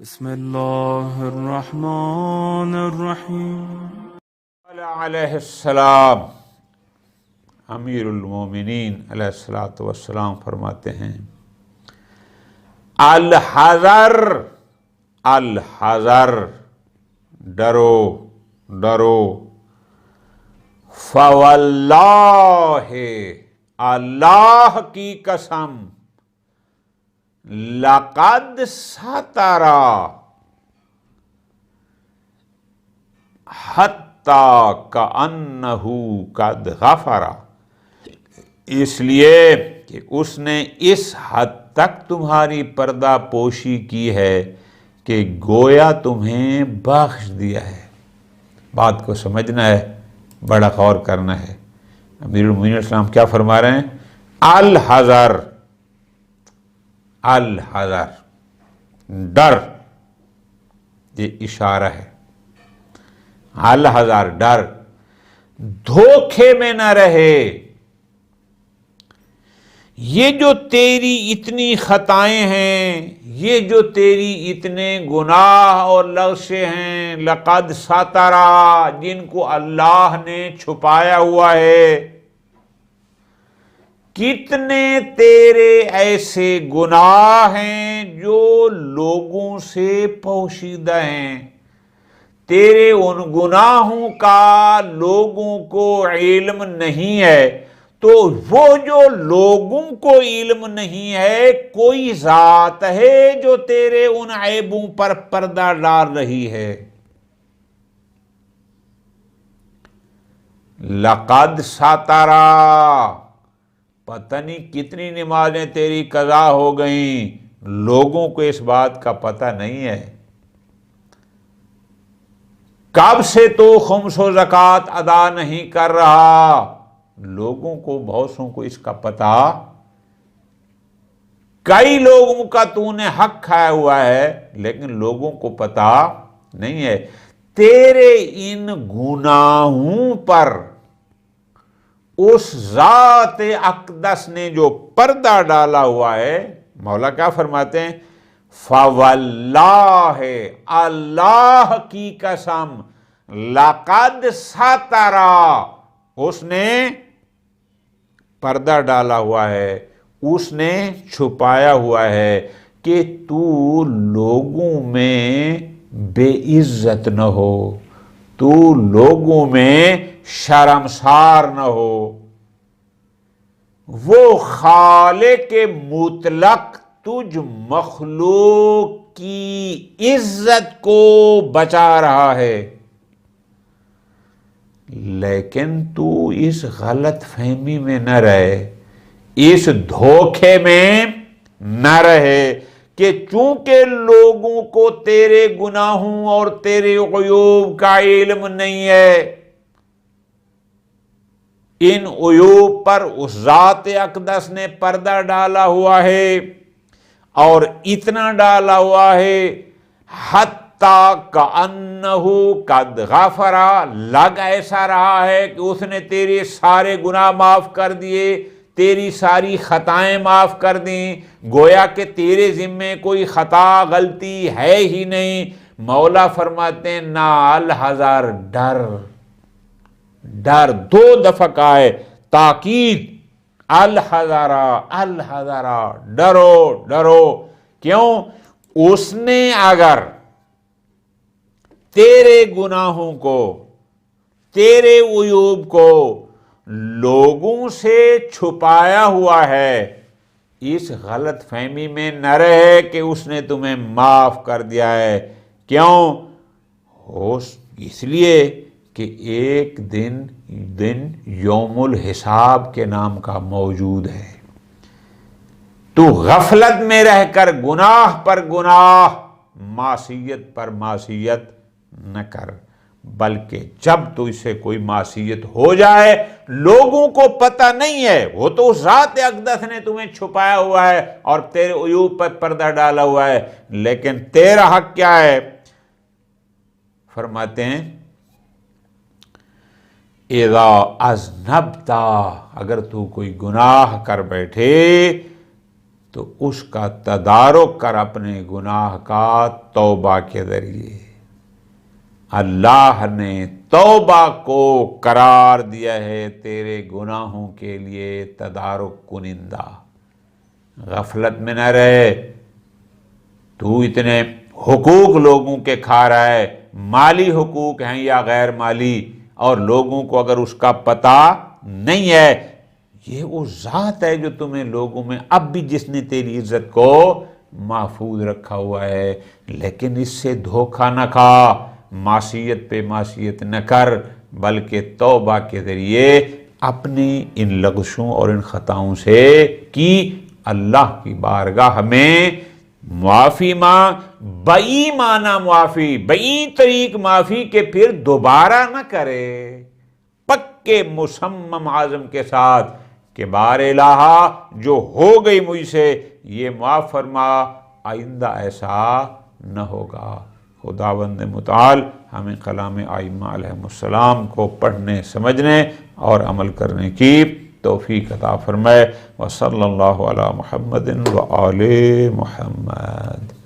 بسم اللہ الرحمن الرحیم۔ علیہ السلام امیر المومنین علیہ الصلوۃ والسلام فرماتے ہیں الحذر الحذر، ڈرو ڈرو، فواللہ، اللہ کی قسم، لقد سترا، حتی کأنہ قد غفر، اس لیے کہ اس نے اس حد تک تمہاری پردہ پوشی کی ہے کہ گویا تمہیں بخش دیا ہے۔ بات کو سمجھنا ہے، بڑا غور کرنا ہے۔ امیر المومنین السلام کیا فرما رہے ہیں؟ الحذر الحذر، ڈر، یہ اشارہ ہے۔ الحذر، ڈر، دھوکے میں نہ رہے۔ یہ جو تیری اتنی خطائیں ہیں، یہ جو تیری اتنے گناہ اور لغزشیں ہیں، لقد سترا، جن کو اللہ نے چھپایا ہوا ہے، کتنے تیرے ایسے گناہ ہیں جو لوگوں سے پوشیدہ ہیں، تیرے ان گناہوں کا لوگوں کو علم نہیں ہے۔ تو وہ جو لوگوں کو علم نہیں ہے، کوئی ذات ہے جو تیرے ان عیبوں پر پردہ ڈال رہی ہے۔ لقد سترا، پتہ نہیں کتنی نمازیں تیری قضا ہو گئیں، لوگوں کو اس بات کا پتہ نہیں ہے۔ کب سے تو خمس و زکوٰۃ ادا نہیں کر رہا، لوگوں کو، بہت سوں کو اس کا پتہ، کئی لوگوں کا تو نے حق کھایا ہوا ہے لیکن لوگوں کو پتہ نہیں ہے۔ تیرے ان گناہوں پر اس ذات اقدس نے جو پردہ ڈالا ہوا ہے، مولا کیا فرماتے ہیں؟ فواللہ، اللہ کی قسم، لقد سترا، اس نے پردہ ڈالا ہوا ہے، اس نے چھپایا ہوا ہے کہ تو لوگوں میں بے عزت نہ ہو، تو لوگوں میں شرمسار نہ ہو۔ وہ خالق مطلق تجھ مخلوق کی عزت کو بچا رہا ہے، لیکن تو اس غلط فہمی میں نہ رہے، اس دھوکے میں نہ رہے کہ چونکہ لوگوں کو تیرے گناہوں اور تیرے عیوب کا علم نہیں ہے، ان عیوب پر اس ذات اقدس نے پردہ ڈالا ہوا ہے، اور اتنا ڈالا ہوا ہے حتی کأنہ قد غفر، لگ ایسا رہا ہے کہ اس نے تیرے سارے گناہ معاف کر دیے، تیری ساری خطائیں معاف کر دیں، گویا کہ تیرے ذمے کوئی خطا غلطی ہے ہی نہیں۔ مولا فرماتے ہیں نا الحذر، ڈر، ڈر، دو دفعہ کہا ہے، تاکید، الحذر الحذر، ڈرو ڈرو۔ کیوں؟ اس نے اگر تیرے گناہوں کو، تیرے عیوب کو لوگوں سے چھپایا ہوا ہے، اس غلط فہمی میں نہ رہے کہ اس نے تمہیں معاف کر دیا ہے۔ کیوں؟ اس لیے کہ ایک دن یوم الحساب کے نام کا موجود ہے۔ تو غفلت میں رہ کر گناہ پر گناہ، معصیت پر معصیت نہ کر، بلکہ جب تو اسے کوئی معصیت ہو جائے، لوگوں کو پتہ نہیں ہے، وہ تو اس ذات اقدس نے تمہیں چھپایا ہوا ہے اور تیرے عیوب پر پردہ ڈالا ہوا ہے، لیکن تیرا حق کیا ہے؟ فرماتے ہیں اذا اذنبت، اگر تو کوئی گناہ کر بیٹھے تو اس کا تدارک کر اپنے گناہ کا توبہ کے ذریعے۔ اللہ نے توبہ کو قرار دیا ہے تیرے گناہوں کے لیے تدارک کنندہ۔ غفلت میں نہ رہے، تو اتنے حقوق لوگوں کے کھا رہا ہے، مالی حقوق ہیں یا غیر مالی، اور لوگوں کو اگر اس کا پتہ نہیں ہے، یہ وہ ذات ہے جو تمہیں لوگوں میں اب بھی جس نے تیری عزت کو محفوظ رکھا ہوا ہے، لیکن اس سے دھوکہ نہ کھا، معصیت پہ معصیت نہ کر، بلکہ توبہ کے ذریعے اپنی ان لغزشوں اور ان خطاؤں سے کی اللہ کی بارگاہ میں معافی مانگ، بئی معنی معافی، بئی طریق معافی کہ پھر دوبارہ نہ کرے، پکے مصمم عزم کے ساتھ کہ بار الہا جو ہو گئی مجھ سے یہ معاف فرما، آئندہ ایسا نہ ہوگا۔ خداوند متعال ہمیں کلام ائمہ علیہم السلام کو پڑھنے، سمجھنے اور عمل کرنے کی توفیق عطا فرمائے۔ وصلی اللہ علی محمد وآل محمد۔